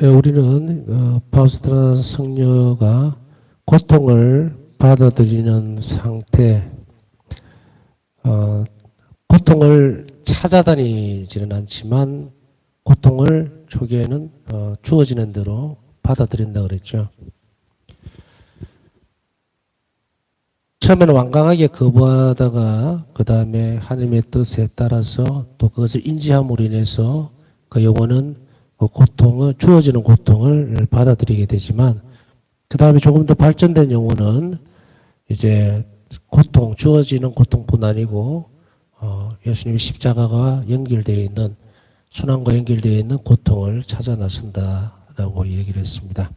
우리는 파우스트라 성녀가 고통을 받아들이는 상태, 고통을 찾아다니지는 않지만 고통을 초기에는 주어지는 대로 받아들인다 그랬죠. 처음에는 완강하게 거부하다가 그 다음에 하나님의 뜻에 따라서 또 그것을 인지함으로 인해서 그 영혼은 그 고통을, 주어지는 고통을 받아들이게 되지만 그 다음에 조금 더 발전된 영혼은 이제 고통, 주어지는 고통뿐 아니고 예수님의 십자가가 연결되어 있는, 순환과 연결되어 있는 고통을 찾아 나선다라고 얘기를 했습니다.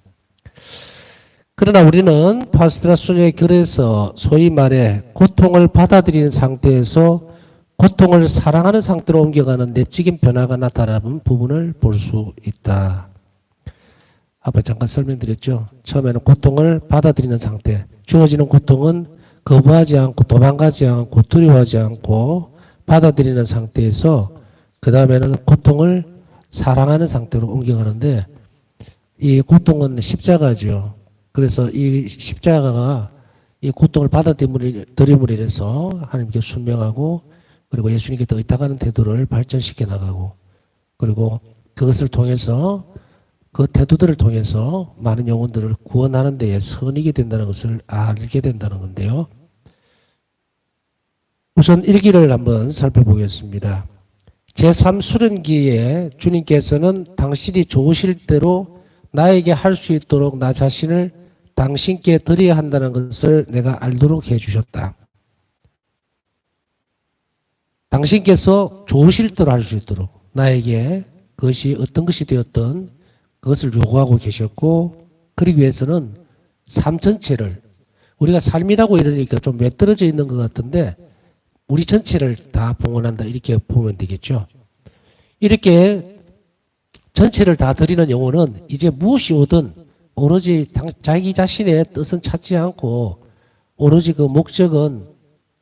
그러나 우리는 파우스트라 소녀의 결에서 소위 말해 고통을 받아들이는 상태에서 고통을 사랑하는 상태로 옮겨가는 내적인 변화가 나타나는 부분을 볼 수 있다. 아까 잠깐 설명드렸죠. 처음에는 고통을 받아들이는 상태, 주어지는 고통은 거부하지 않고 도망가지 않고 두려워하지 않고 받아들이는 상태에서 그 다음에는 고통을 사랑하는 상태로 옮겨가는데 이 고통은 십자가죠. 그래서 이 십자가가 이 고통을 받아들임으로 인해서 하나님께 순명하고 그리고 예수님께 더 의탁하는 태도를 발전시켜 나가고 그리고 그것을 통해서 그 태도들을 통해서 많은 영혼들을 구원하는 데에 선이게 된다는 것을 알게 된다는 건데요. 우선 1기를 한번 살펴보겠습니다. 제3수련기에 주님께서는 당신이 좋으실 대로 나에게 할 수 있도록 나 자신을 당신께 드려야 한다는 것을 내가 알도록 해주셨다. 당신께서 좋으실 대로 할 수 있도록 나에게 그것이 어떤 것이 되었든 그것을 요구하고 계셨고 그러기 위해서는 삶 전체를 우리가 삶이라고 이러니까 좀 외떨어져 있는 것 같은데 우리 전체를 다 봉헌한다 이렇게 보면 되겠죠. 이렇게 전체를 다 드리는 영혼은 이제 무엇이 오든 오로지 자기 자신의 뜻은 찾지 않고 오로지 그 목적은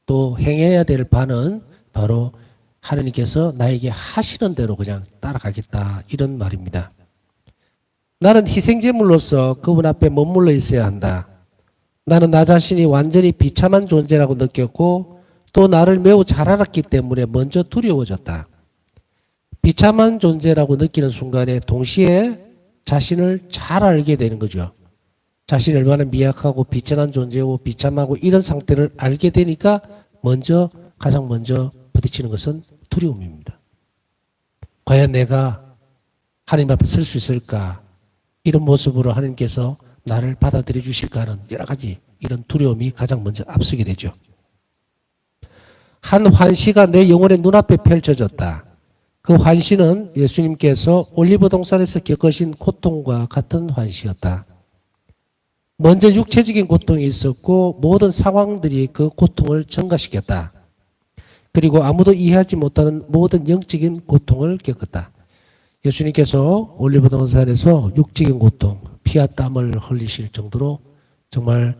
또 행해야 될 바는 바로 하나님께서 나에게 하시는 대로 그냥 따라가겠다 이런 말입니다. 나는 희생제물로서 그분 앞에 머물러 있어야 한다. 나는 나 자신이 완전히 비참한 존재라고 느꼈고 또 나를 매우 잘 알았기 때문에 먼저 두려워졌다. 비참한 존재라고 느끼는 순간에 동시에 자신을 잘 알게 되는 거죠. 자신이 얼마나 미약하고 비천한 존재고 비참하고 이런 상태를 알게 되니까 가장 먼저 부딪히는 것은 두려움입니다. 과연 내가 하나님 앞에 설 수 있을까? 이런 모습으로 하나님께서 나를 받아들여 주실까 하는 여러 가지 이런 두려움이 가장 먼저 앞서게 되죠. 한 환시가 내 영혼의 눈앞에 펼쳐졌다. 그 환시는 예수님께서 올리브 동산에서 겪으신 고통과 같은 환시였다. 먼저 육체적인 고통이 있었고 모든 상황들이 그 고통을 증가시켰다. 그리고 아무도 이해하지 못하는 모든 영적인 고통을 겪었다. 예수님께서 올리브 동산에서 육적인 고통, 피와 땀을 흘리실 정도로 정말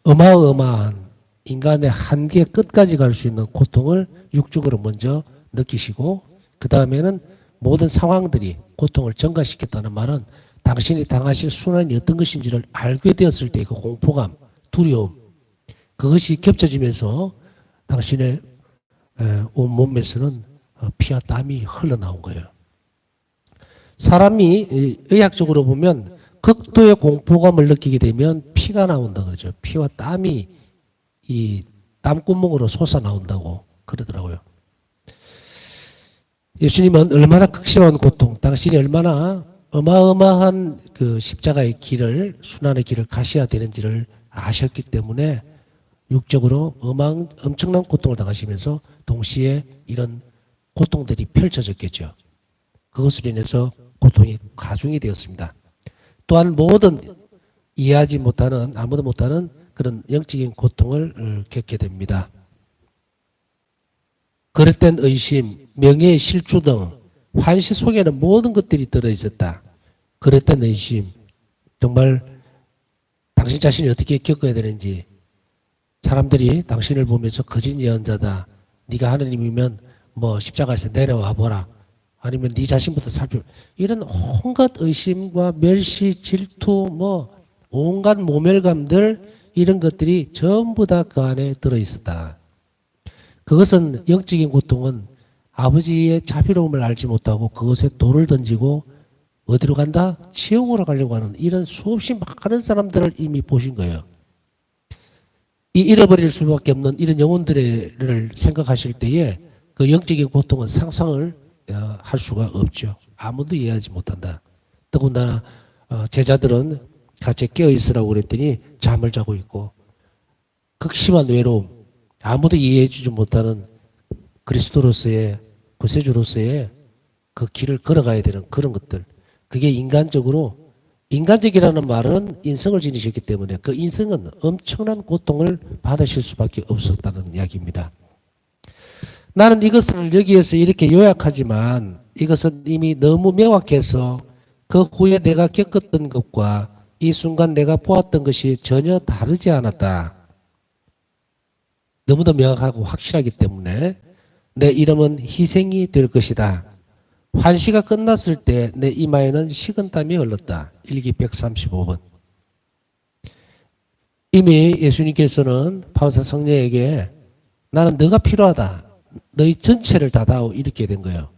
어마어마한 인간의 한계 끝까지 갈 수 있는 고통을 육적으로 먼저 느끼시고 그 다음에는 모든 상황들이 고통을 증가시켰다는 말은 당신이 당하실 순환이 어떤 것인지를 알게 되었을 때 그 공포감, 두려움 그것이 겹쳐지면서 당신의 온 몸에서는 피와 땀이 흘러나온 거예요. 사람이 의학적으로 보면 극도의 공포감을 느끼게 되면 피가 나온다 그러죠. 피와 땀이 이 땀구멍으로 솟아나온다고 그러더라고요. 예수님은 얼마나 극심한 고통, 당신이 얼마나 어마어마한 그 십자가의 길을, 순환의 길을 가셔야 되는지를 아셨기 때문에 육적으로 엄청난 고통을 당하시면서 동시에 이런 고통들이 펼쳐졌겠죠. 그것으로 인해서 고통이 가중이 되었습니다. 또한 모든 이해하지 못하는, 아무도 못하는 그런 영적인 고통을 겪게 됩니다. 거릇된 의심, 명예의 실추 등 환시 속에는 모든 것들이 들어있었다. 거릇된 의심, 정말 당신 자신이 어떻게 겪어야 되는지 사람들이 당신을 보면서 거짓 예언자다. 네가 하느님이면 뭐 십자가에서 내려와 보라. 아니면 네 자신부터 이런 온갖 의심과 멸시, 질투, 온갖 모멸감들 이런 것들이 전부 다 그 안에 들어 있었다. 그것은 영적인 고통은 아버지의 자비로움을 알지 못하고 그것에 돌을 던지고 어디로 간다? 지옥으로 가려고 하는 이런 수없이 많은 사람들을 이미 보신 거예요. 이 잃어버릴 수밖에 없는 이런 영혼들을 생각하실 때에 그 영적인 고통은 상상을 할 수가 없죠. 아무도 이해하지 못한다. 더군다나 제자들은 같이 깨어있으라고 그랬더니 잠을 자고 있고 극심한 외로움, 아무도 이해해 주지 못하는 그리스도로서의 구세주로서의 그 길을 걸어가야 되는 그런 것들, 그게 인간적이라는 말은 인성을 지니셨기 때문에 그 인성은 엄청난 고통을 받으실 수밖에 없었다는 이야기입니다. 나는 이것을 여기에서 이렇게 요약하지만 이것은 이미 너무 명확해서 그 후에 내가 겪었던 것과 이 순간 내가 보았던 것이 전혀 다르지 않았다. 너무도 명확하고 확실하기 때문에 내 이름은 희생이 될 것이다. 환시가 끝났을 때 내 이마에는 식은땀이 흘렀다. 일기 135번. 이미 예수님께서는 바울사 성령에게 나는 너가 필요하다. 너희 전체를 다 다오 이렇게 된 거예요.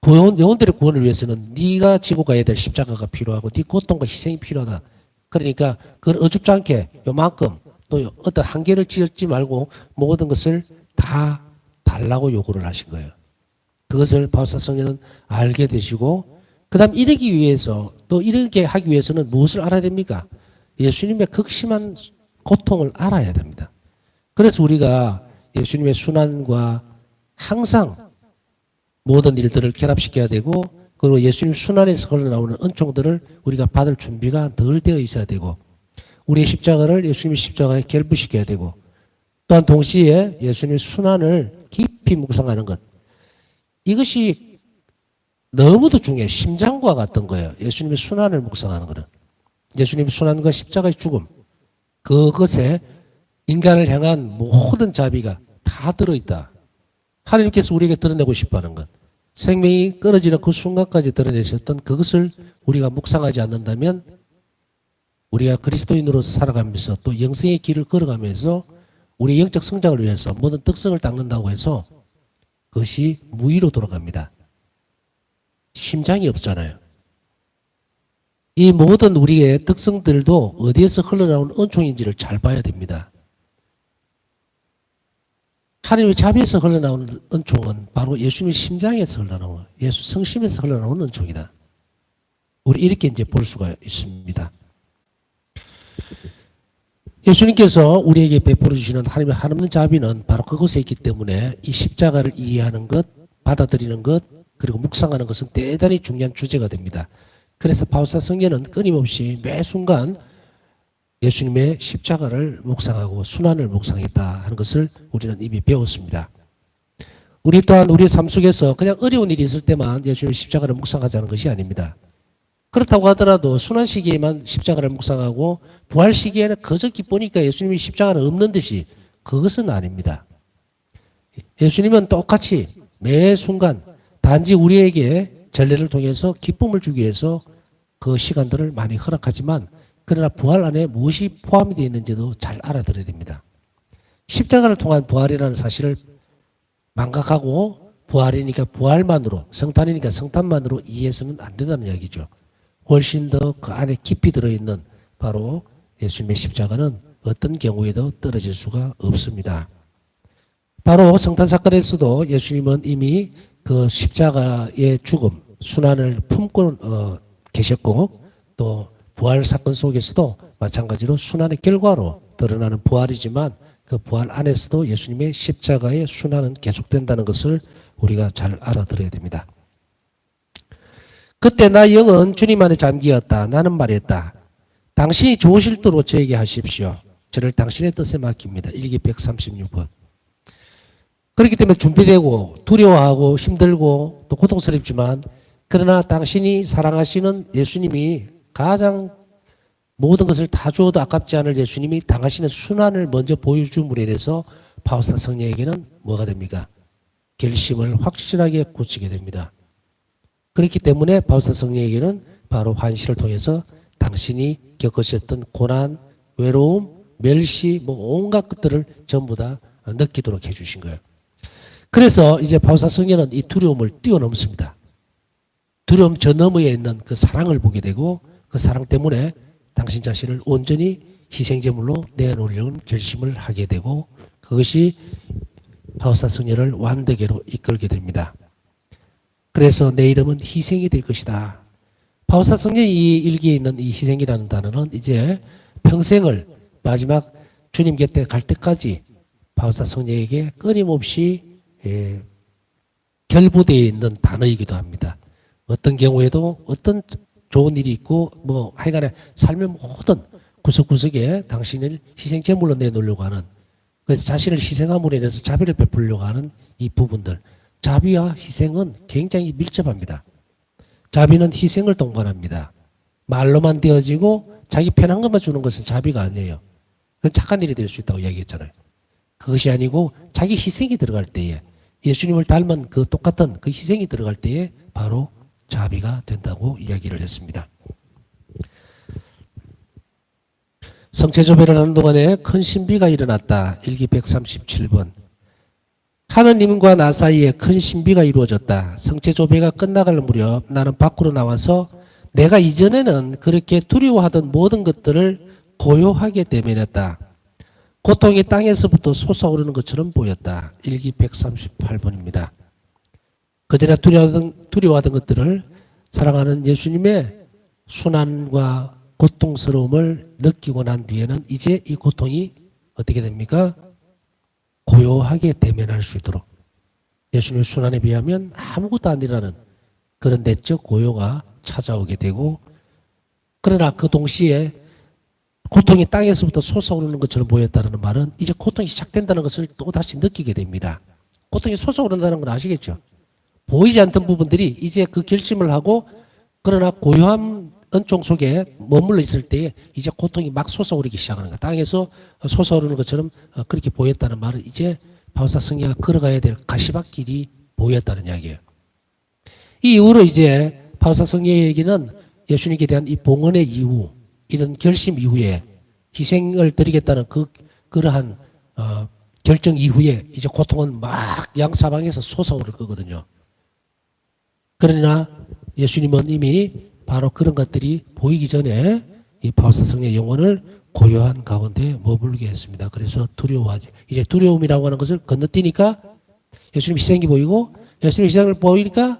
영혼들의 구원을 위해서는 네가 지고 가야 될 십자가가 필요하고 네 고통과 희생이 필요하다. 그러니까 그걸 어줍지 않게 요만큼 또 어떤 한계를 지었지 말고 모든 것을 다 달라고 요구를 하신 거예요. 그것을 바울사 성령은 알게 되시고 그다음 이러기 위해서 또 이렇게 하기 위해서는 무엇을 알아야 됩니까? 예수님의 극심한 고통을 알아야 됩니다. 그래서 우리가 예수님의 순환과 항상 모든 일들을 결합시켜야 되고 그리고 예수님 순환에서 흘러나오는 은총들을 우리가 받을 준비가 늘 되어 있어야 되고 우리의 십자가를 예수님의 십자가에 결부시켜야 되고 또한 동시에 예수님의 순환을 깊이 묵상하는 것 이것이 너무도 중요해요. 심장과 같은 거예요. 예수님의 순환을 묵상하는 거는. 예수님의 순환과 십자가의 죽음 그것에 인간을 향한 모든 자비가 다 들어있다. 하나님께서 우리에게 드러내고 싶어하는 것. 생명이 끊어지는 그 순간까지 드러내셨던 그것을 우리가 묵상하지 않는다면 우리가 그리스도인으로서 살아가면서 또 영생의 길을 걸어가면서 우리 영적 성장을 위해서 모든 특성을 닦는다고 해서 그것이 무의로 돌아갑니다. 심장이 없잖아요. 이 모든 우리의 특성들도 어디에서 흘러나오는 은총인지를 잘 봐야 됩니다. 하나님의 자비에서 흘러나오는 은총은 바로 예수님의 심장에서 흘러나오는 예수 성심에서 흘러나오는 은총이다. 우리 이렇게 이제 볼 수가 있습니다. 예수님께서 우리에게 베풀어 주시는 하나님의 한없는 자비는 바로 그것에 있기 때문에 이 십자가를 이해하는 것, 받아들이는 것, 그리고 묵상하는 것은 대단히 중요한 주제가 됩니다. 그래서 바울사 성령은 끊임없이 매 순간 예수님의 십자가를 묵상하고 순환을 묵상했다 하는 것을 우리는 이미 배웠습니다. 우리 또한 우리의 삶 속에서 그냥 어려운 일이 있을 때만 예수님의 십자가를 묵상하자는 것이 아닙니다. 그렇다고 하더라도 순환 시기에만 십자가를 묵상하고 부활 시기에는 그저 기쁘니까 예수님이 십자가는 없는 듯이 그것은 아닙니다. 예수님은 똑같이 매 순간 단지 우리에게 전례를 통해서 기쁨을 주기 위해서 그 시간들을 많이 허락하지만 그러나 부활 안에 무엇이 포함이 되어 있는지도 잘 알아들어야 됩니다. 십자가를 통한 부활이라는 사실을 망각하고 부활이니까 부활만으로 성탄이니까 성탄만으로 이해해서는 안 된다는 이야기죠. 훨씬 더 그 안에 깊이 들어있는 바로 예수님의 십자가는 어떤 경우에도 떨어질 수가 없습니다. 바로 성탄 사건에서도 예수님은 이미 그 십자가의 죽음, 순환을 품고 계셨고 또 부활 사건 속에서도 마찬가지로 순환의 결과로 드러나는 부활이지만 그 부활 안에서도 예수님의 십자가의 순환은 계속된다는 것을 우리가 잘 알아들어야 됩니다. 그때 나 영은 주님 안에 잠기었다. 나는 말했다. 당신이 좋으실 대로 저에게 하십시오. 저를 당신의 뜻에 맡깁니다. 일기 136번. 그렇기 때문에 준비되고 두려워하고 힘들고 또 고통스럽지만 그러나 당신이 사랑하시는 예수님이 가장 모든 것을 다 주어도 아깝지 않을 예수님이 당하시는 순환을 먼저 보여줌으로 인해서 바울사 성령에게는 뭐가 됩니까? 결심을 확실하게 굳히게 됩니다. 그렇기 때문에 바울사 성령에게는 바로 환시를 통해서 당신이 겪으셨던 고난, 외로움, 멸시, 뭐 온갖 것들을 전부 다 느끼도록 해주신 거예요. 그래서 이제 바울사 성령은 이 두려움을 뛰어넘습니다. 두려움 저 너머에 있는 그 사랑을 보게 되고 그 사랑 때문에 당신 자신을 온전히 희생제물로 내놓으려는 결심을 하게 되고 그것이 바울사 성령을 완덕에로 이끌게 됩니다. 그래서 내 이름은 희생이 될 것이다. 바울사 성령이 이 일기에 있는 이 희생이라는 단어는 이제 평생을 마지막 주님 곁에 갈 때까지 바울사 성령에게 끊임없이 결부되어 있는 단어이기도 합니다. 어떤 경우에도 어떤 좋은 일이 있고 뭐 하여간에 삶의 모든 구석구석에 당신을 희생제물로 내놓으려고 하는 그래서 자신을 희생함으로 인해서 자비를 베풀려고 하는 이 부분들 자비와 희생은 굉장히 밀접합니다. 자비는 희생을 동반합니다. 말로만 되어지고 자기 편한 것만 주는 것은 자비가 아니에요. 그건 착한 일이 될 수 있다고 이야기했잖아요. 그것이 아니고 자기 희생이 들어갈 때에 예수님을 닮은 그 똑같은 그 희생이 들어갈 때에 바로 자비가 된다고 이야기를 했습니다. 성체조배를 하는 동안에 큰 신비가 일어났다. 일기 137번. 하느님과 나 사이에 큰 신비가 이루어졌다. 성체조배가 끝나갈 무렵 나는 밖으로 나와서 내가 이전에는 그렇게 두려워하던 모든 것들을 고요하게 대면했다. 고통이 땅에서부터 솟아오르는 것처럼 보였다. 일기 138번입니다. 그전에 두려워하던 것들을 사랑하는 예수님의 순환과 고통스러움을 느끼고 난 뒤에는 이제 이 고통이 어떻게 됩니까? 고요하게 대면할 수 있도록 예수님의 순환에 비하면 아무것도 아니라는 그런 내적 고요가 찾아오게 되고 그러나 그 동시에 고통이 땅에서부터 솟아오르는 것처럼 보였다는 말은 이제 고통이 시작된다는 것을 또다시 느끼게 됩니다. 고통이 솟아오른다는 건 아시겠죠? 보이지 않던 부분들이 이제 그 결심을 하고 그러나 고요한 은총 속에 머물러 있을 때에 이제 고통이 막 솟아오르기 시작하는 거야. 땅에서 솟아오르는 것처럼 그렇게 보였다는 말은 이제 바울사 성령이 걸어가야 될 가시밭길이 보였다는 이야기예요. 이 이후로 이제 바울사 성령에게는 예수님께 대한 이 봉헌의 이후 이런 결심 이후에 희생을 드리겠다는 그러한 결정 이후에 이제 고통은 막 양사방에서 솟아오를 거거든요. 그러나 예수님은 이미 바로 그런 것들이 보이기 전에 이 바울사 성령의 영혼을 고요한 가운데 머물게 했습니다. 그래서 두려워하지. 이제 두려움이라고 하는 것을 건너뛰니까 예수님 희생이 보이고 예수님 희생을 보이니까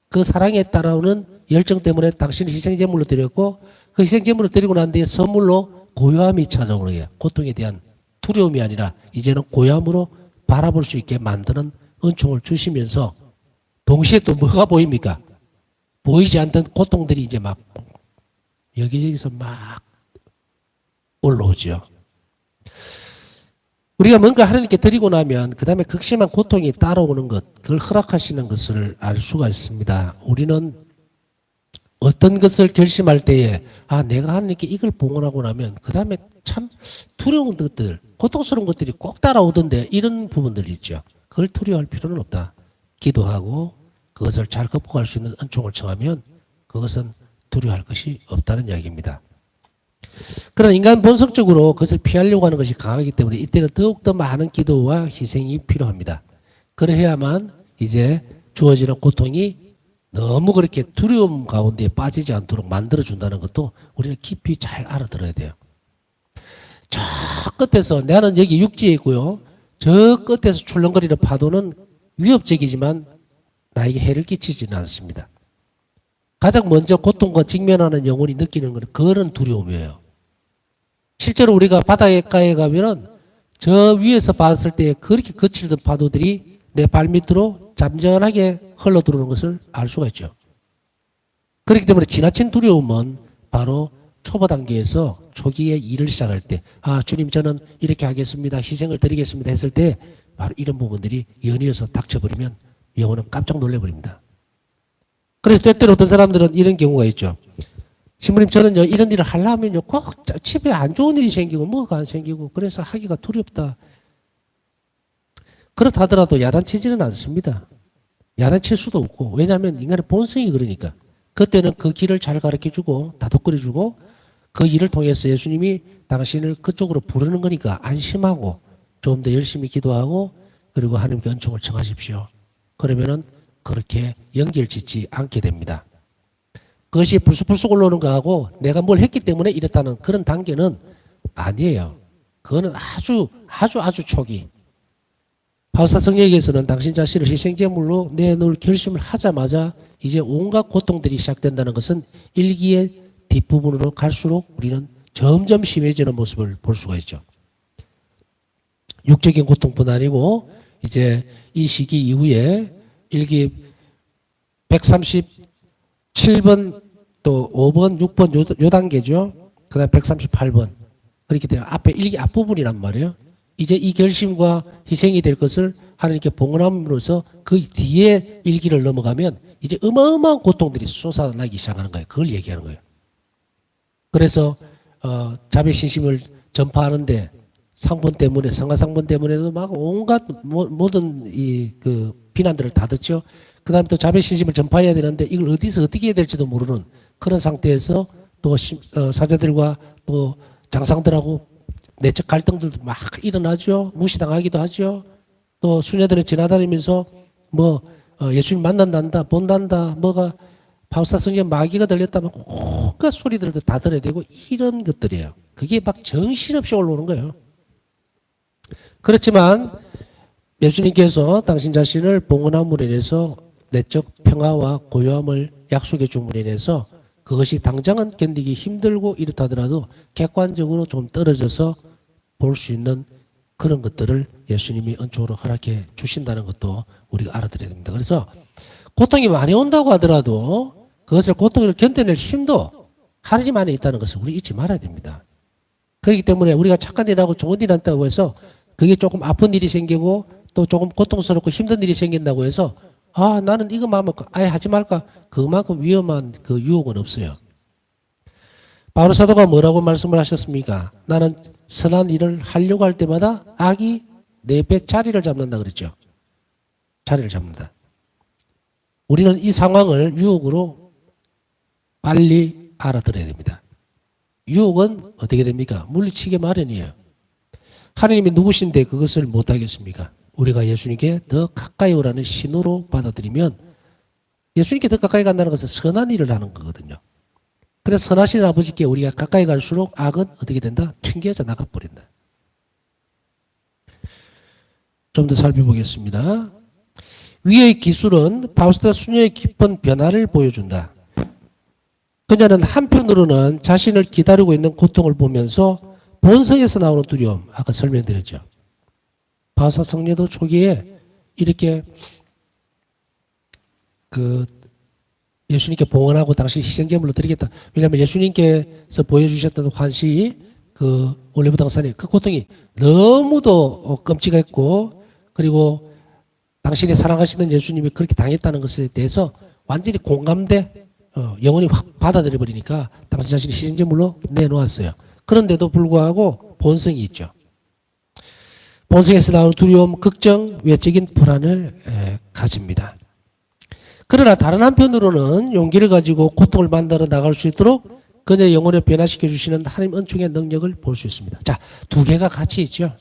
그 사랑에 따라오는 열정 때문에 당신을 희생제물로 드렸고 그 희생제물로 드리고 난 뒤에 선물로 고요함이 찾아오는 거예요. 고통에 대한 두려움이 아니라 이제는 고요함으로 바라볼 수 있게 만드는 은총을 주시면서 동시에 또 뭐가 보입니까? 보이지 않던 고통들이 이제 막 여기저기서 막 올라오죠. 우리가 뭔가 하나님께 드리고 나면 그 다음에 극심한 고통이 따라오는 것, 그걸 허락하시는 것을 알 수가 있습니다. 우리는 어떤 것을 결심할 때에 내가 하나님께 이걸 봉헌하고 나면 그 다음에 참 두려운 것들, 고통스러운 것들이 꼭 따라오던데 이런 부분들이 있죠. 그걸 두려워할 필요는 없다. 기도하고 그것을 잘 극복할 수 있는 은총을 청하면 그것은 두려워할 것이 없다는 이야기입니다. 그러나 인간 본성적으로 그것을 피하려고 하는 것이 강하기 때문에 이때는 더욱더 많은 기도와 희생이 필요합니다. 그래야만 이제 주어지는 고통이 너무 그렇게 두려움 가운데 빠지지 않도록 만들어준다는 것도 우리는 깊이 잘 알아들어야 돼요. 저 끝에서 나는 여기 육지에 있고요. 저 끝에서 출렁거리는 파도는 위협적이지만 나에게 해를 끼치지는 않습니다. 가장 먼저 고통과 직면하는 영혼이 느끼는 것은 그런 두려움이에요. 실제로 우리가 바닷가에 가면은 저 위에서 봤을 때 그렇게 거칠던 파도들이 내 발밑으로 잠잠하게 흘러들어오는 것을 알 수가 있죠. 그렇기 때문에 지나친 두려움은 바로 초보 단계에서 초기에 일을 시작할 때 주님 저는 이렇게 하겠습니다. 희생을 드리겠습니다 했을 때 바로 이런 부분들이 연이어서 닥쳐버리면 영혼은 깜짝 놀래버립니다. 그래서 때때로 어떤 사람들은 이런 경우가 있죠. 신부님 저는요 이런 일을 하려면요 꼭 집에 안 좋은 일이 생기고 뭐가 안 생기고 그래서 하기가 두렵다. 그렇다 하더라도 야단치지는 않습니다. 야단칠 수도 없고, 왜냐하면 인간의 본성이 그러니까. 그때는 그 길을 잘 가르쳐주고 다독거려주고 그 일을 통해서 예수님이 당신을 그쪽으로 부르는 거니까 안심하고 좀 더 열심히 기도하고 그리고 하나님께 은총을 청하십시오. 그러면은 그렇게 연결 짓지 않게 됩니다. 그것이 불쑥불쑥 올라오는 거하고 내가 뭘 했기 때문에 이랬다는 그런 단계는 아니에요. 그거는 아주 초기. 바울사 성령에게서는 당신 자신을 희생제물로 내놓을 결심을 하자마자 이제 온갖 고통들이 시작된다는 것은 일기의 뒷부분으로 갈수록 우리는 점점 심해지는 모습을 볼 수가 있죠. 육적인 고통뿐 아니고 이제 이 시기 이후에 일기 137번 또 5번, 6번 요 단계죠. 그 다음에 138번. 그렇기 때문에 앞에 일기 앞부분이란 말이에요. 이제 이 결심과 희생이 될 것을 하나님께 봉헌함으로써 그 뒤에 일기를 넘어가면 이제 어마어마한 고통들이 쏟아나기 시작하는 거예요. 그걸 얘기하는 거예요. 그래서 자비신심을 전파하는데 상본 때문에 성가상본 때문에도 막 온갖 모든 그 비난들을 다 듣죠. 그 다음에 또 자비신심을 전파해야 되는데 이걸 어디서 어떻게 해야 될지도 모르는 그런 상태에서 또 사제들과 또 장상들하고 내적 갈등들도 막 일어나죠. 무시당하기도 하죠. 또 수녀들이 지나다니면서 예수님 만난단다, 본단다, 바울사 성령 마귀가 들렸다면 온갖 소리들도 다 들어야 되고 이런 것들이에요. 그게 막 정신없이 올라오는 거예요. 그렇지만 예수님께서 당신 자신을 봉헌함으로 인해서 내적 평화와 고요함을 약속해 줌으로 인해서 그것이 당장은 견디기 힘들고 이렇다더라도 객관적으로 좀 떨어져서 볼 수 있는 그런 것들을 예수님이 은총으로 허락해 주신다는 것도 우리가 알아들어야 됩니다. 그래서 고통이 많이 온다고 하더라도 그것을 고통을 견뎌낼 힘도 하나님 안에 있다는 것을 우리 잊지 말아야 됩니다. 그렇기 때문에 우리가 착한 일하고 좋은 일 한다고 해서 그게 조금 아픈 일이 생기고 또 조금 고통스럽고 힘든 일이 생긴다고 해서 나는 이거만 하면 아예 하지 말까? 그만큼 위험한 그 유혹은 없어요. 바울 사도가 뭐라고 말씀을 하셨습니까? 나는 선한 일을 하려고 할 때마다 악이 내 배 자리를 잡는다 그랬죠. 자리를 잡는다. 우리는 이 상황을 유혹으로 빨리 알아들어야 됩니다. 유혹은 어떻게 됩니까? 물리치기 마련이에요. 하나님이 누구신데 그것을 못하겠습니까? 우리가 예수님께 더 가까이 오라는 신호로 받아들이면 예수님께 더 가까이 간다는 것은 선한 일을 하는 거거든요. 그래서 선하신 아버지께 우리가 가까이 갈수록 악은 어떻게 된다? 튕겨져 나가버린다. 좀 더 살펴보겠습니다. 위의 기술은 바우스타 수녀의 깊은 변화를 보여준다. 그녀는 한편으로는 자신을 기다리고 있는 고통을 보면서 본성에서 나오는 두려움, 아까 설명드렸죠. 바우스타 성녀도 초기에 이렇게 예수님께 봉헌하고 당신 희생제물로 드리겠다. 왜냐하면 예수님께서 보여주셨던 환시, 올리브 당산의 그 고통이 너무도 끔찍했고, 그리고 당신이 사랑하시는 예수님이 그렇게 당했다는 것에 대해서 완전히 공감돼, 영혼이 확 받아들여 버리니까 당신 자신이 희생제물로 내놓았어요. 그런데도 불구하고 본성이 있죠. 본성에서 나오는 두려움, 걱정, 외적인 불안을 가집니다. 그러나 다른 한편으로는 용기를 가지고 고통을 만나러 나갈 수 있도록 그녀의 영혼을 변화시켜 주시는 하나님 은총의 능력을 볼 수 있습니다. 자, 두 개가 같이 있죠.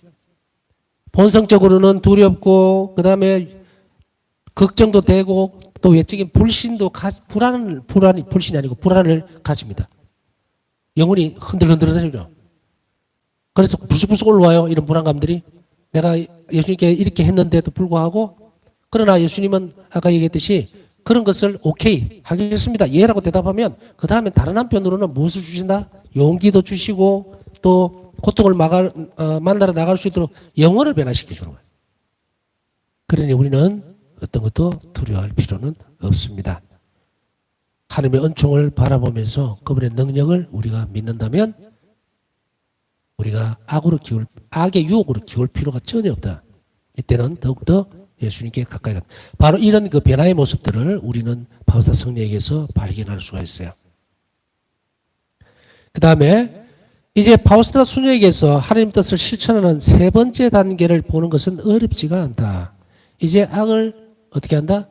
본성적으로는 두렵고 그다음에 걱정도 되고 또 외적인 불신도 불신이 아니고 불안을 가집니다. 영혼이 흔들흔들하죠. 그래서 불쑥불쑥 올라와요. 이런 불안감들이. 내가 예수님께 이렇게 했는데도 불구하고 그러나 예수님은 아까 얘기했듯이 그런 것을 오케이 하겠습니다. 예라고 대답하면 그 다음에 다른 한편으로는 무엇을 주신다? 용기도 주시고 또 고통을 만나러 나갈 수 있도록 영혼을 변화시켜 주는 거예요. 그러니 우리는 어떤 것도 두려워할 필요는 없습니다. 하나님의 은총을 바라보면서 그분의 능력을 우리가 믿는다면 우리가 악의 유혹으로 기울 필요가 전혀 없다. 이때는 더욱더 예수님께 가까이 간다. 바로 이런 그 변화의 모습들을 우리는 바울사 성령에게서 발견할 수가 있어요. 그 다음에 이제 바울사 수녀에게서 하나님 뜻을 실천하는 세 번째 단계를 보는 것은 어렵지가 않다. 이제 악을 어떻게 한다?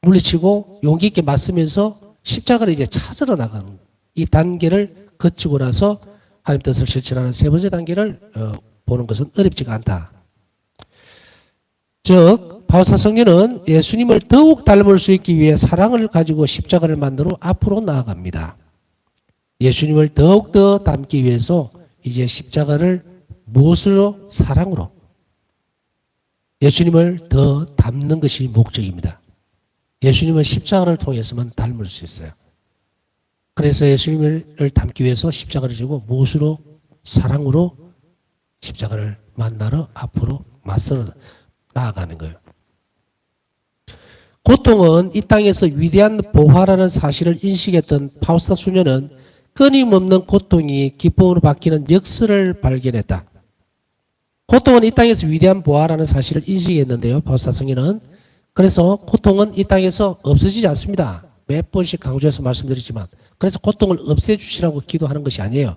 물리치고 용기 있게 맞서면서 십자가를 이제 찾으러 나가는 이 단계를 거치고 나서 하나님 뜻을 실천하는 세 번째 단계를 보는 것은 어렵지가 않다. 즉 바울사 성령은 예수님을 더욱 닮을 수 있기 위해 사랑을 가지고 십자가를 만들어 앞으로 나아갑니다. 예수님을 더욱더 닮기 위해서 이제 십자가를 무엇으로? 사랑으로. 예수님을 더 닮는 것이 목적입니다. 예수님은 십자가를 통해서만 닮을 수 있어요. 그래서 예수님을 닮기 위해서 십자가를 지고 무엇으로? 사랑으로 십자가를 만나러 앞으로 맞서 나아가는 거예요. 고통은 이 땅에서 위대한 보화라는 사실을 인식했던 파우스타 수녀는 끊임없는 고통이 기쁨으로 바뀌는 역설을 발견했다. 고통은 이 땅에서 위대한 보화라는 사실을 인식했는데요. 파우스타 성인은. 그래서 고통은 이 땅에서 없어지지 않습니다. 몇 번씩 강조해서 말씀드리지만 그래서 고통을 없애주시라고 기도하는 것이 아니에요.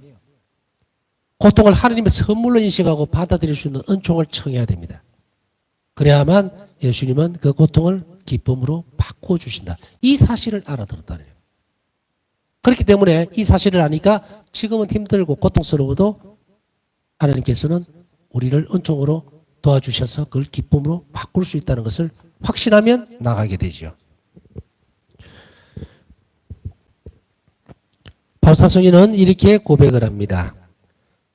고통을 하나님의 선물로 인식하고 받아들일 수 있는 은총을 청해야 됩니다. 그래야만 예수님은 그 고통을 기쁨으로 바꿔주신다. 이 사실을 알아들었다는 거예요. 그렇기 때문에 이 사실을 아니까 지금은 힘들고 고통스러워도 하나님께서는 우리를 은총으로 도와주셔서 그걸 기쁨으로 바꿀 수 있다는 것을 확신하면 나가게 되죠. 바울사 성인은 이렇게 고백을 합니다.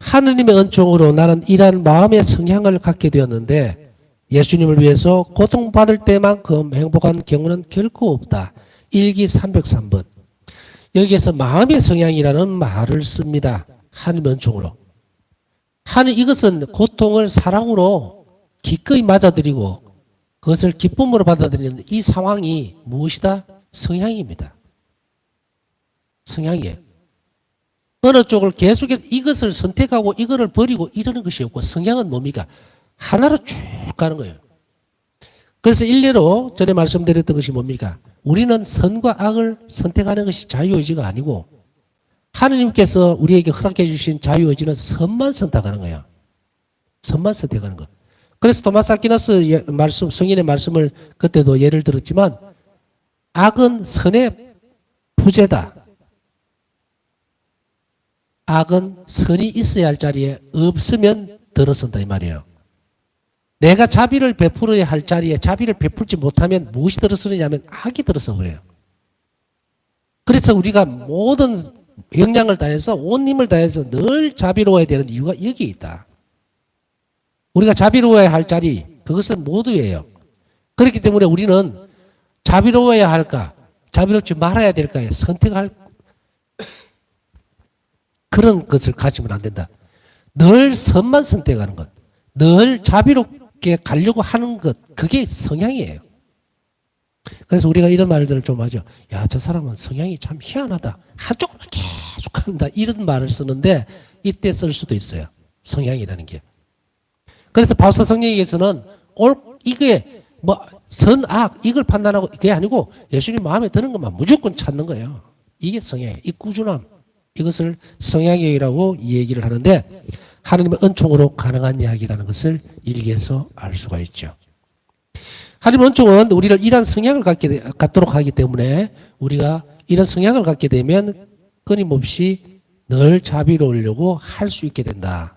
하느님의 은총으로 나는 이러한 마음의 성향을 갖게 되었는데 예수님을 위해서 고통받을 때만큼 행복한 경우는 결코 없다. 일기 303번. 여기에서 마음의 성향이라는 말을 씁니다. 하느님의 은총으로. 이것은 고통을 사랑으로 기꺼이 맞아들이고 그것을 기쁨으로 받아들이는 이 상황이 무엇이다? 성향입니다. 성향이에요. 어느 쪽을 계속해서 이것을 선택하고 이거를 버리고 이러는 것이 없고 성향은 뭡니까? 하나로 쭉 가는 거예요. 그래서 일례로 전에 말씀드렸던 것이 뭡니까? 우리는 선과 악을 선택하는 것이 자유의지가 아니고 하느님께서 우리에게 허락해 주신 자유의지는 선만 선택하는 거예요. 선만 선택하는 거. 그래서 토마스 아퀴나스 말씀, 성인의 말씀을 그때도 예를 들었지만 악은 선의 부재다. 악은 선이 있어야 할 자리에 없으면 들어선다 이 말이에요. 내가 자비를 베풀어야 할 자리에 자비를 베풀지 못하면 무엇이 들어서느냐면 악이 들어서 그래요. 그래서 우리가 모든 역량을 다해서 온 힘을 다해서 늘 자비로워야 되는 이유가 여기에 있다. 우리가 자비로워야 할 자리 그것은 모두예요. 그렇기 때문에 우리는 자비로워야 할까 자비롭지 말아야 될까에 선택할 그런 것을 가지면 안 된다. 늘 선만 선택하는 것, 늘 자비롭게 가려고 하는 것, 그게 성향이에요. 그래서 우리가 이런 말들을 좀 하죠. 야, 저 사람은 성향이 참 희한하다. 한쪽으로 계속 한다. 이런 말을 쓰는데 이때 쓸 수도 있어요. 성향이라는 게. 그래서 바울사 성령에게서는 이게 뭐 선악 이걸 판단하고 그게 아니고 예수님 마음에 드는 것만 무조건 찾는 거예요. 이게 성향이에요. 이 꾸준함. 이것을 성향이라고 얘기를 하는데 하나님의 은총으로 가능한 이야기라는 것을 일기에서 알 수가 있죠. 하나님의 은총은 우리를 이런 성향을 갖도록 하기 때문에 우리가 이런 성향을 갖게 되면 끊임없이 늘 자비로우려고 할 수 있게 된다.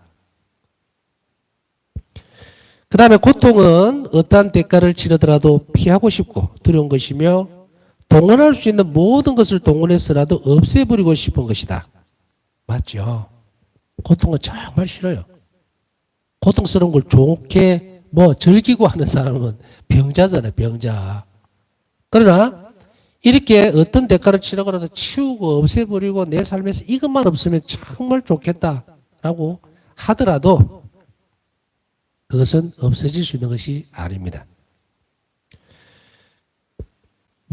그 다음에 고통은 어떠한 대가를 치르더라도 피하고 싶고 두려운 것이며 동원할 수 있는 모든 것을 동원해서라도 없애버리고 싶은 것이다. 맞죠? 고통은 정말 싫어요. 고통스러운 걸 좋게 즐기고 하는 사람은 병자잖아요. 병자. 그러나 이렇게 어떤 대가를 치르더라도 치우고 없애버리고 내 삶에서 이것만 없으면 정말 좋겠다라고 하더라도 그것은 없어질 수 있는 것이 아닙니다.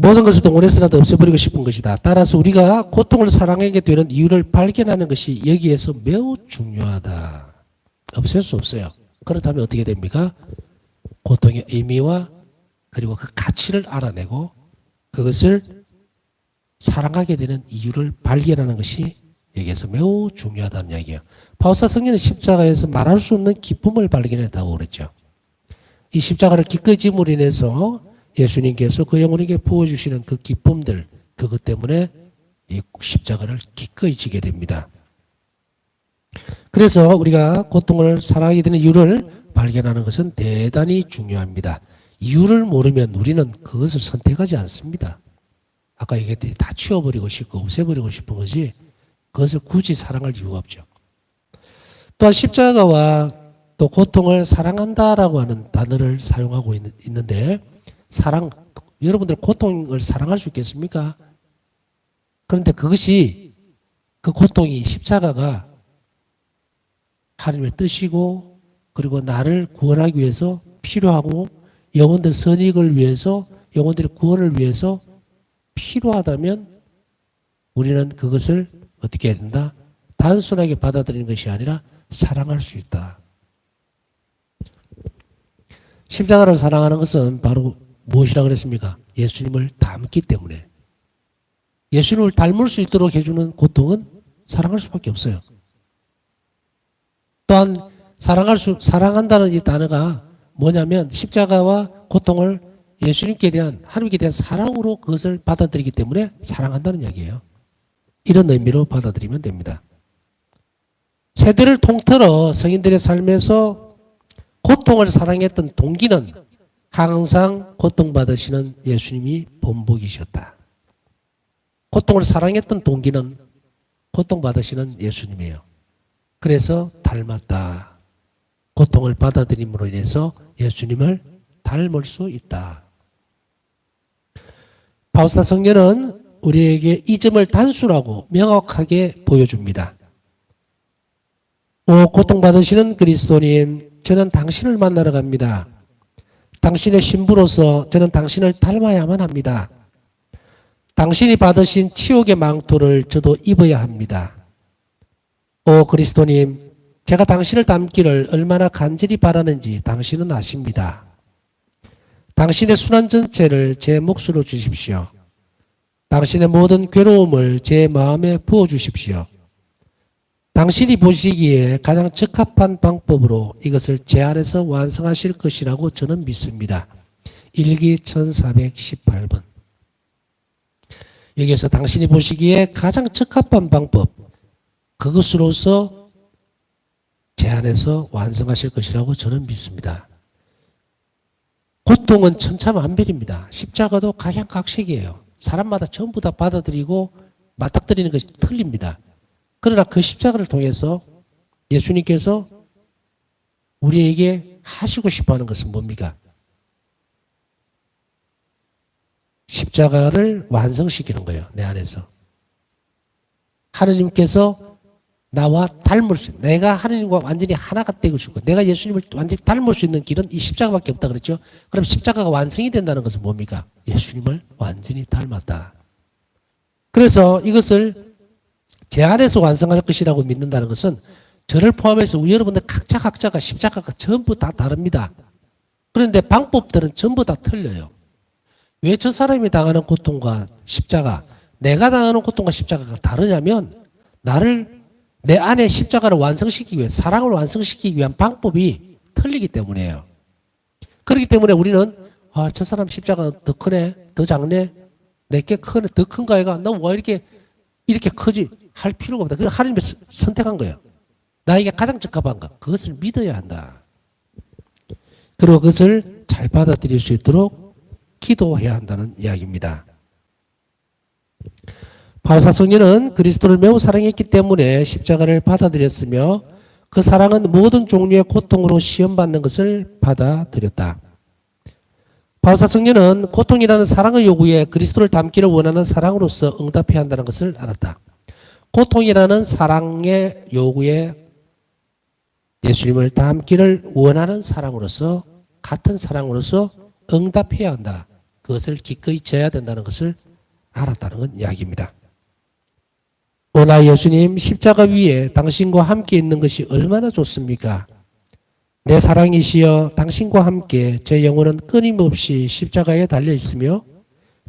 모든 것을 동원해서라도 없애버리고 싶은 것이다. 따라서 우리가 고통을 사랑하게 되는 이유를 발견하는 것이 여기에서 매우 중요하다. 없앨 수 없어요. 그렇다면 어떻게 됩니까? 고통의 의미와 그리고 그 가치를 알아내고 그것을 사랑하게 되는 이유를 발견하는 것이 여기에서 매우 중요하다는 이야기예요. 바울사 성령은 십자가에서 말할 수 없는 기쁨을 발견했다고 그랬죠. 이 십자가를 기꺼이 짐으로 인해서 예수님께서 그 영혼에게 부어주시는 그 기쁨들, 그것 때문에 이 십자가를 기꺼이 지게 됩니다. 그래서 우리가 고통을 사랑하게 되는 이유를 발견하는 것은 대단히 중요합니다. 이유를 모르면 우리는 그것을 선택하지 않습니다. 아까 얘기했듯이 다 치워버리고 싶고 없애버리고 싶은 거지 그것을 굳이 사랑할 이유가 없죠. 또한 십자가와 또 고통을 사랑한다라고 하는 단어를 사용하고 있는데 사랑, 여러분들 고통을 사랑할 수 있겠습니까? 그런데 그것이 그 고통이 십자가가 하나님의 뜻이고 그리고 나를 구원하기 위해서 필요하고 영혼들 선익을 위해서 영혼들의 구원을 위해서 필요하다면 우리는 그것을 어떻게 해야 된다? 단순하게 받아들이는 것이 아니라 사랑할 수 있다. 십자가를 사랑하는 것은 바로 무엇이라 그랬습니까? 예수님을 닮기 때문에. 예수님을 닮을 수 있도록 해주는 고통은 사랑할 수밖에 없어요. 또한 사랑한다는 이 단어가 뭐냐면 십자가와 고통을 예수님께 대한 하나님께 대한 사랑으로 그것을 받아들이기 때문에 사랑한다는 이야기예요. 이런 의미로 받아들이면 됩니다. 세대를 통틀어 성인들의 삶에서 고통을 사랑했던 동기는 항상 고통받으시는 예수님이 본보기셨다. 고통을 사랑했던 동기는 고통받으시는 예수님이에요. 그래서 닮았다. 고통을 받아들임으로 인해서 예수님을 닮을 수 있다. 바울사 성령은 우리에게 이 점을 단순하고 명확하게 보여줍니다. 오 고통받으시는 그리스도님, 저는 당신을 만나러 갑니다. 당신의 신부로서 저는 당신을 닮아야만 합니다. 당신이 받으신 치욕의 망토를 저도 입어야 합니다. 오 그리스도님, 제가 당신을 닮기를 얼마나 간절히 바라는지 당신은 아십니다. 당신의 순환 전체를 제 몫으로 주십시오. 당신의 모든 괴로움을 제 마음에 부어주십시오. 당신이 보시기에 가장 적합한 방법으로 이것을 제 안에서 완성하실 것이라고 저는 믿습니다. 일기 1418번. 여기에서 당신이 보시기에 가장 적합한 방법, 그것으로서 제 안에서 완성하실 것이라고 저는 믿습니다. 고통은 천차만별입니다. 십자가도 각양각색이에요. 사람마다 전부 다 받아들이고 맞닥뜨리는 것이 틀립니다. 그러나 그 십자가를 통해서 예수님께서 우리에게 하시고 싶어하는 것은 뭡니까? 십자가를 완성시키는 거예요. 내 안에서. 하느님께서 나와 닮을 수 있는, 내가 하느님과 완전히 하나가 되고 싶고 내가 예수님을 완전히 닮을 수 있는 길은 이 십자가밖에 없다 그랬죠. 그럼 십자가가 완성이 된다는 것은 뭡니까? 예수님을 완전히 닮았다. 그래서 이것을 제 안에서 완성할 것이라고 믿는다는 것은 저를 포함해서 여러분들 각자가 십자가가 전부 다 다릅니다. 그런데 방법들은 전부 다 틀려요. 왜 저 사람이 당하는 고통과 십자가, 내가 당하는 고통과 십자가가 다르냐면 내 안에 십자가를 완성시키기 위해, 사랑을 완성시키기 위한 방법이 틀리기 때문이에요. 그렇기 때문에 우리는 저 사람 십자가가 더 크네, 더 작네, 내게 크네, 더 큰가 얘가, 나 왜 이렇게 크지? 할 필요가 없다. 그래서 하나님이 선택한 거예요. 나에게 가장 적합한가? 그것을 믿어야 한다. 그리고 그것을 잘 받아들일 수 있도록 기도해야 한다는 이야기입니다. 바울사 성령은 그리스도를 매우 사랑했기 때문에 십자가를 받아들였으며 그 사랑은 모든 종류의 고통으로 시험받는 것을 받아들였다. 바울사 성령은 고통이라는 사랑의 요구에 그리스도를 닮기를 원하는 사랑으로서 응답해야 한다는 것을 알았다. 고통이라는 사랑의 요구에 예수님을 닮기를 원하는 사랑으로서, 같은 사랑으로서 응답해야 한다. 그것을 기꺼이 져야 된다는 것을 알았다는 건 이야기입니다. 오나 예수님, 십자가 위에 당신과 함께 있는 것이 얼마나 좋습니까? 내 사랑이시여, 당신과 함께 제 영혼은 끊임없이 십자가에 달려 있으며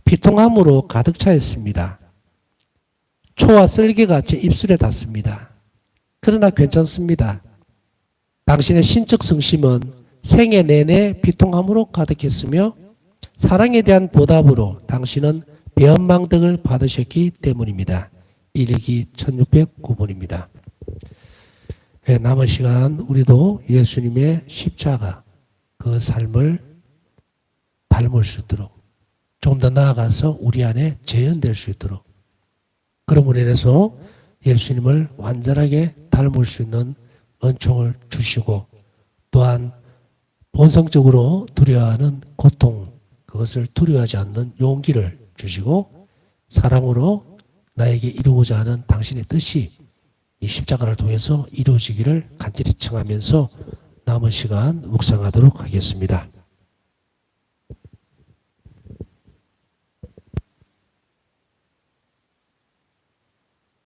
비통함으로 가득 차 있습니다. 초와 쓸개가 제 입술에 닿습니다. 그러나 괜찮습니다. 당신의 신적 성심은 생애 내내 비통함으로 가득했으며 사랑에 대한 보답으로 당신은 배은망덕을 받으셨기 때문입니다. 일기 1609번입니다. 남은 시간 우리도 예수님의 십자가 그 삶을 닮을 수 있도록 좀 더 나아가서 우리 안에 재현될 수 있도록 그럼으로 인해서 예수님을 완전하게 닮을 수 있는 은총을 주시고 또한 본성적으로 두려워하는 고통 그것을 두려워하지 않는 용기를 주시고 사랑으로 나에게 이루고자 하는 당신의 뜻이 이 십자가를 통해서 이루어지기를 간절히 청하면서 남은 시간 묵상하도록 하겠습니다.